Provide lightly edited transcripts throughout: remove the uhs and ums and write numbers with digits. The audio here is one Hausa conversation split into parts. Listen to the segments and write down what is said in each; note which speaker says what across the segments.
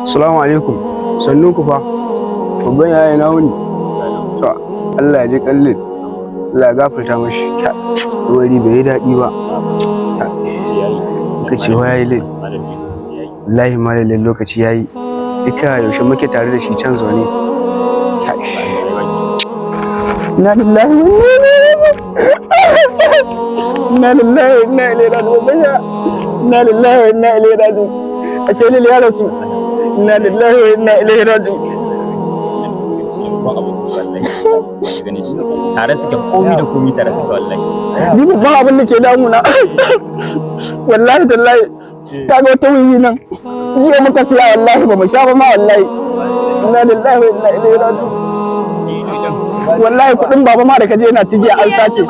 Speaker 1: Assalamu alaikum. Sannu ku fa. Babban yaya na wuni. To Allah ya ji kallin. Allah ya gafarta mashi. Wari bai yi daɗi ba. Lokaci wa yayi lin. Wallahi malalin lokaci yayi. Duka yaushe muke tare da shi can zaune. Inna lillahi inna lillahi wa inna ilaihi raji'un. Inna lillahi wa inna ilaihi raji'un. Ashe lil ya rasu. Inna lillahi wa inna ilaihi raji'un.
Speaker 2: Tare suke komi da komi tare suke wallahi.
Speaker 1: Ni babban abin da ke damuna. Wallahi tallahi. Kaga wata wuyi nan. Jiya muka siya wallahi ba mu sha ba ma wallahi. Inna lillahi wa inna ilaihi raji'un. Wallahi kudin baba ma da kaje yana tigiya an sace.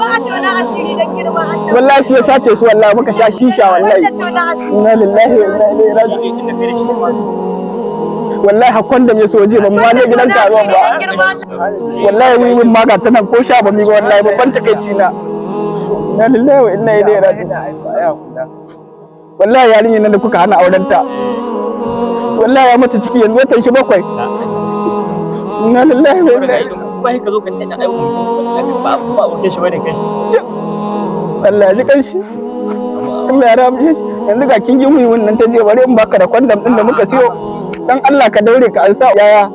Speaker 1: Wallahi shi ya sace su wallahi muka sha shisha wallahi. Inna lillahi wa inna ilaihi raji'un. Wallahi hakon da me so je ba mu wani gidan karuwan ba. Wallahi wiwin ma ga tanan ko sha ba mi ba wallahi babban takeici na. Inna lillahi wa inna ilaihi raji'un. Wallahi yarinyar nan da kuka hana auren ta. Wallahi ya mata ciki yanzu watan shi 7. Inna lillahi wa inna ilaihi
Speaker 2: bai ka zo ka tada ai ba wuce shi bane kai.
Speaker 1: Allah ya ji kanshi. Allah ya rabu shi. Yanzu ga kin yi wiwin nan ta je bare in baka da kwandam din da muka siyo. Dan Allah ka daure ka alsa yaya